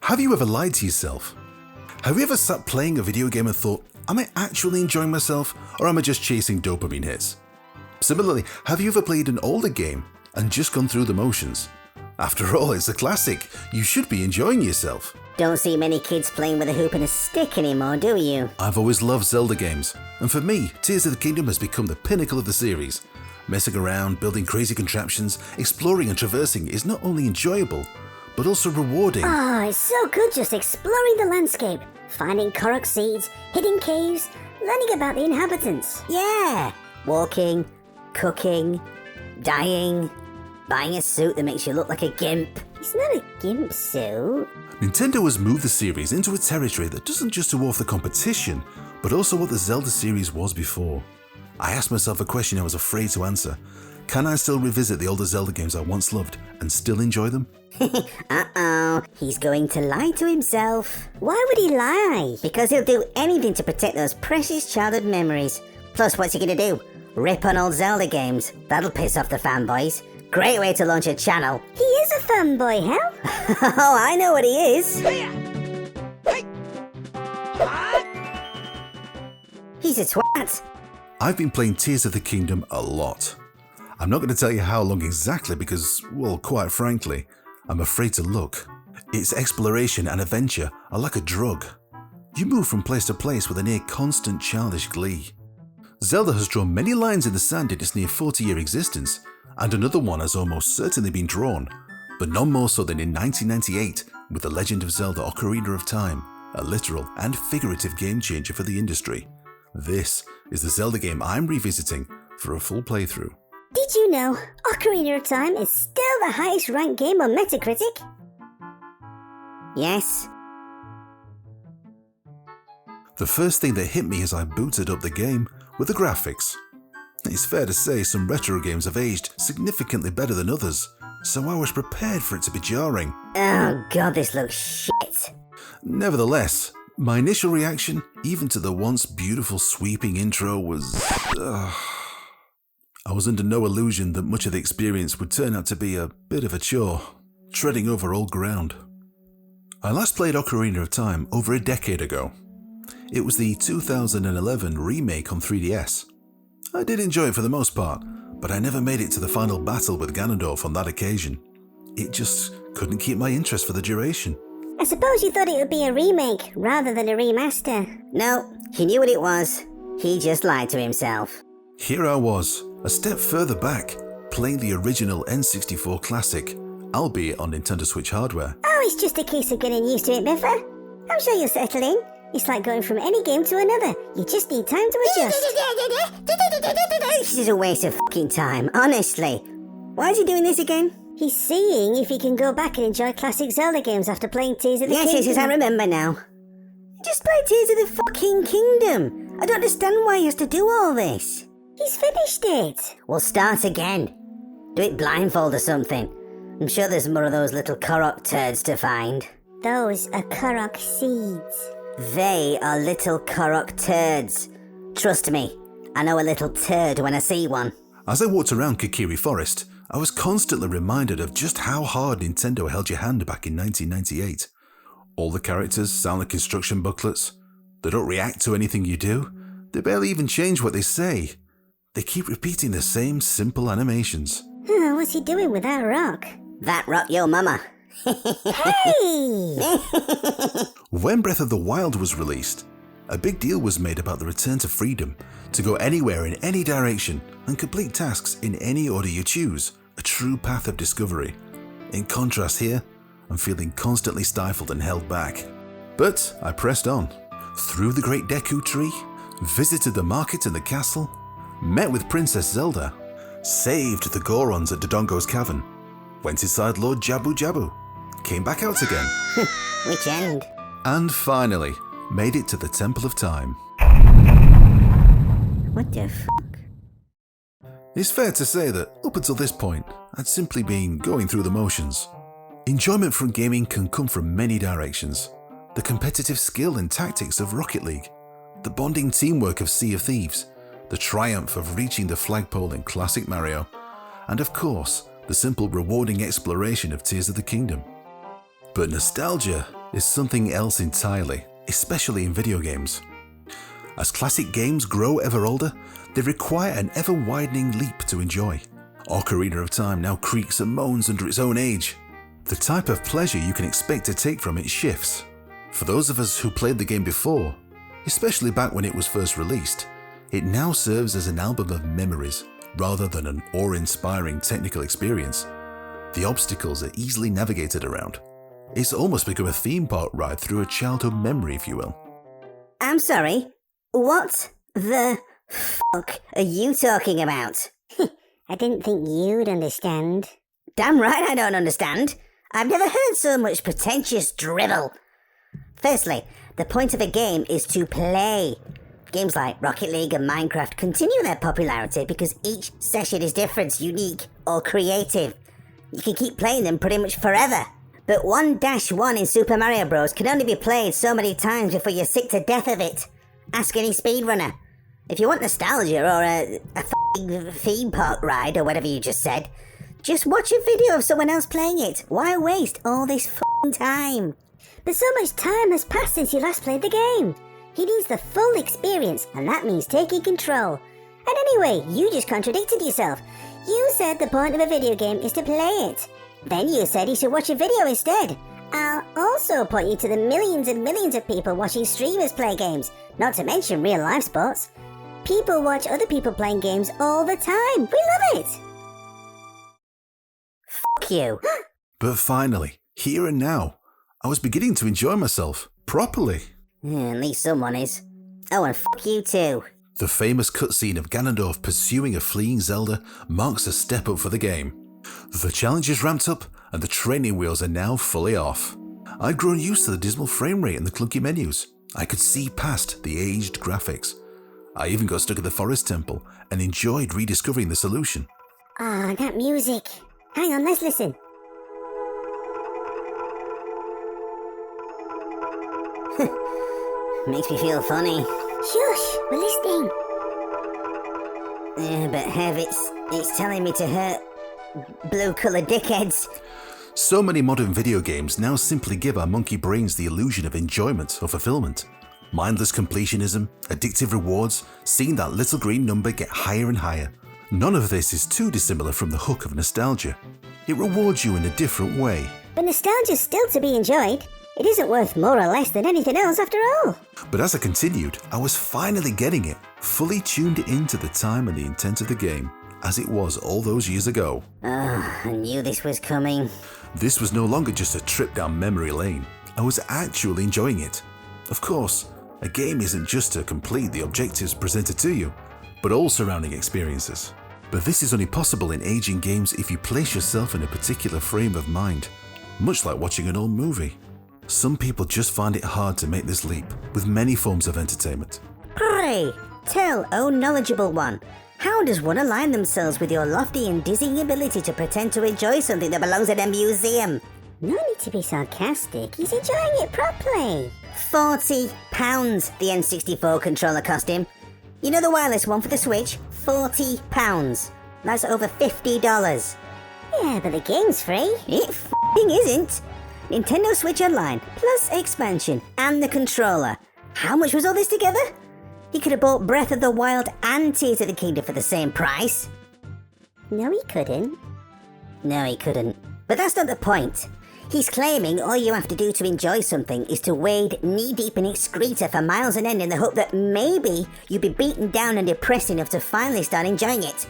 Have you ever lied to yourself? Have you ever sat playing a video game and thought, am I actually enjoying myself or am I just chasing dopamine hits? Similarly, have you ever played an older game and just gone through the motions? After all, it's a classic. You should be enjoying yourself. Don't see many kids playing with a hoop and a stick anymore, do you? I've always loved Zelda games, and for me, Tears of the Kingdom has become the pinnacle of the series. Messing around, building crazy contraptions, exploring and traversing is not only enjoyable, but also rewarding. Oh, it's so good just exploring the landscape, finding Korok seeds, hidden caves, learning about the inhabitants. Yeah! Walking, cooking, dying, buying a suit that makes you look like a gimp. It's not a gimp suit. Nintendo has moved the series into a territory that doesn't just dwarf the competition, but also what the Zelda series was before. I asked myself a question I was afraid to answer. Can I still revisit the older Zelda games I once loved and still enjoy them? Uh-oh, he's going to lie to himself. Why would he lie? Because he'll do anything to protect those precious childhood memories. Plus, what's he gonna do? Rip on old Zelda games? That'll piss off the fanboys. Great way to launch a channel. He is a fanboy, Hev. Oh, I know what he is. He's a twat. I've been playing Tears of the Kingdom a lot. I'm not going to tell you how long exactly because, well, quite frankly, I'm afraid to look. Its exploration and adventure are like a drug. You move from place to place with a near constant childish glee. Zelda has drawn many lines in the sand in its near 40-year existence, and another one has almost certainly been drawn, but none more so than in 1998 with The Legend of Zelda Ocarina of Time, a literal and figurative game changer for the industry. This is the Zelda game I'm revisiting for a full playthrough. Did you know Ocarina of Time is still the highest ranked game on Metacritic? Yes. The first thing that hit me as I booted up the game were the graphics. It's fair to say some retro games have aged significantly better than others, so I was prepared for it to be jarring. Oh god, this looks shit. Nevertheless, my initial reaction, even to the once beautiful sweeping intro, was... I was under no illusion that much of the experience would turn out to be a bit of a chore, treading over old ground. I last played Ocarina of Time over a decade ago. It was the 2011 remake on 3DS. I did enjoy it for the most part, but I never made it to the final battle with Ganondorf on that occasion. It just couldn't keep my interest for the duration. I suppose you thought it would be a remake rather than a remaster. No, he knew what it was. He just lied to himself. Here I was, a step further back, playing the original N64 classic, albeit on Nintendo Switch hardware. Oh, it's just a case of getting used to it, Biffa. I'm sure you'll settle in. It's like going from any game to another. You just need time to adjust. This is a waste of fucking time, honestly. Why is he doing this again? He's seeing if he can go back and enjoy classic Zelda games after playing Tears of the Kingdom. Yes, I remember now. Just play Tears of the fucking Kingdom. I don't understand why he has to do all this. He's finished it. We'll start again. Do it blindfold or something. I'm sure there's more of those little Korok turds to find. Those are Korok seeds. They are little Korok turds. Trust me, I know a little turd when I see one. As I walked around Kokiri Forest, I was constantly reminded of just how hard Nintendo held your hand back in 1998. All the characters sound like instruction booklets. They don't react to anything you do. They barely even change what they say. They keep repeating the same simple animations. What's he doing with that rock? That rock your mama. Hey! When Breath of the Wild was released, a big deal was made about the return to freedom, to go anywhere in any direction and complete tasks in any order you choose, a true path of discovery. In contrast here, I'm feeling constantly stifled and held back. But I pressed on, through the Great Deku Tree, visited the market and the castle, met with Princess Zelda, saved the Gorons at Dodongo's Cavern, went inside Lord Jabu Jabu, came back out again. Which end? And finally, made it to the Temple of Time. What the fuck? It's fair to say that up until this point, I'd simply been going through the motions. Enjoyment from gaming can come from many directions. The competitive skill and tactics of Rocket League, the bonding teamwork of Sea of Thieves, the triumph of reaching the flagpole in classic Mario, and of course, the simple rewarding exploration of Tears of the Kingdom. But nostalgia is something else entirely, especially in video games. As classic games grow ever older, they require an ever-widening leap to enjoy. Ocarina of Time now creaks and moans under its own age. The type of pleasure you can expect to take from it shifts. For those of us who played the game before, especially back when it was first released, it now serves as an album of memories rather than an awe-inspiring technical experience. The obstacles are easily navigated around. It's almost become a theme park ride through a childhood memory, if you will. I'm sorry, what the fuck are you talking about? I didn't think you'd understand. Damn right I don't understand. I've never heard so much pretentious drivel. Firstly, the point of a game is to play. Games like Rocket League and Minecraft continue their popularity because each session is different, unique, or creative. You can keep playing them pretty much forever. But 1-1 in Super Mario Bros. Can only be played so many times before you're sick to death of it. Ask any speedrunner. If you want nostalgia or a f***ing theme park ride or whatever you just said, just watch a video of someone else playing it. Why waste all this f***ing time? But so much time has passed since you last played the game. He needs the full experience, and that means taking control. And anyway, you just contradicted yourself. You said the point of a video game is to play it. Then you said he should watch a video instead. I'll also point you to the millions and millions of people watching streamers play games, not to mention real-life sports. People watch other people playing games all the time. We love it. Fuck you. But finally, here and now, I was beginning to enjoy myself, properly. Yeah, at least someone is. Oh, and fuck you too. The famous cutscene of Ganondorf pursuing a fleeing Zelda marks a step up for the game. The challenge is ramped up, and the training wheels are now fully off. I'd grown used to the dismal frame rate and the clunky menus. I could see past the aged graphics. I even got stuck at the Forest Temple and enjoyed rediscovering the solution. Ah, that music. Hang on, let's listen. Makes me feel funny. Shush, we're listening. Yeah, but Hev, it's telling me to hurt blue-coloured dickheads. So many modern video games now simply give our monkey brains the illusion of enjoyment or fulfillment. Mindless completionism, addictive rewards, seeing that little green number get higher and higher. None of this is too dissimilar from the hook of nostalgia. It rewards you in a different way. But nostalgia's still to be enjoyed. It isn't worth more or less than anything else after all. But as I continued, I was finally getting it, fully tuned into the time and the intent of the game, as it was all those years ago. Oh, I knew this was coming. This was no longer just a trip down memory lane. I was actually enjoying it. Of course, a game isn't just to complete the objectives presented to you, but all surrounding experiences. But this is only possible in aging games if you place yourself in a particular frame of mind, much like watching an old movie. Some people just find it hard to make this leap, with many forms of entertainment. Pray, tell, oh knowledgeable one, how does one align themselves with your lofty and dizzying ability to pretend to enjoy something that belongs in a museum? No need to be sarcastic, he's enjoying it properly. £40, the N64 controller cost him. You know the wireless one for the Switch? £40. That's over $50. Yeah, but the game's free. It f***ing isn't. Nintendo Switch Online, plus expansion, and the controller. How much was all this together? He could have bought Breath of the Wild and Tears of the Kingdom for the same price. No, he couldn't. No, he couldn't. But that's not the point. He's claiming all you have to do to enjoy something is to wade knee-deep in excreta for miles on end in the hope that maybe you'll be beaten down and depressed enough to finally start enjoying it.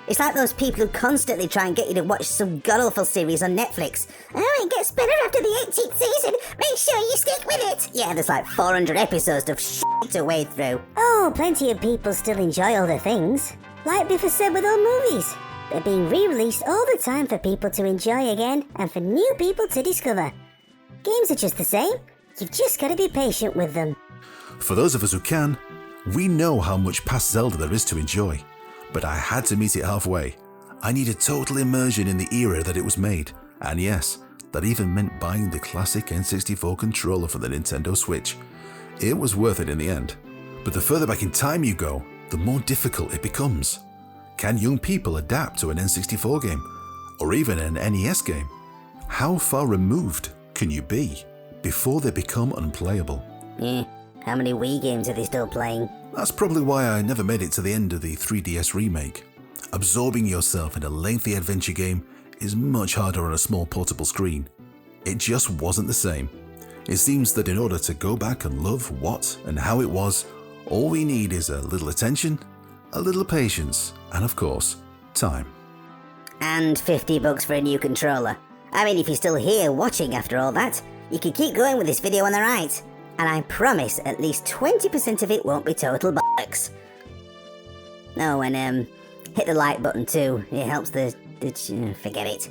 It's like those people who constantly try and get you to watch some god-awful series on Netflix. Oh, it gets better after the 18th season. Make sure you stick with it. Yeah, there's like 400 episodes of shit to wade through. Oh, plenty of people still enjoy other things. Like Biffa said with old movies. They're being re-released all the time for people to enjoy again and for new people to discover. Games are just the same. You've just got to be patient with them. For those of us who can, we know how much past Zelda there is to enjoy. But I had to meet it halfway. I needed total immersion in the era that it was made. And yes, that even meant buying the classic N64 controller for the Nintendo Switch. It was worth it in the end. But the further back in time you go, the more difficult it becomes. Can young people adapt to an N64 game? Or even an NES game? How far removed can you be? before they become unplayable. Yeah, how many Wii games are they still playing? That's probably why I never made it to the end of the 3DS remake. Absorbing yourself in a lengthy adventure game is much harder on a small portable screen. It just wasn't the same. It seems that in order to go back and love what and how it was, all we need is a little attention, a little patience, and of course, time. And $50 for a new controller. I mean, if you're still here watching after all that, you can keep going with this video on the right. And I promise at least 20% of it won't be total bollocks. Oh, and hit the like button too. It helps forget it.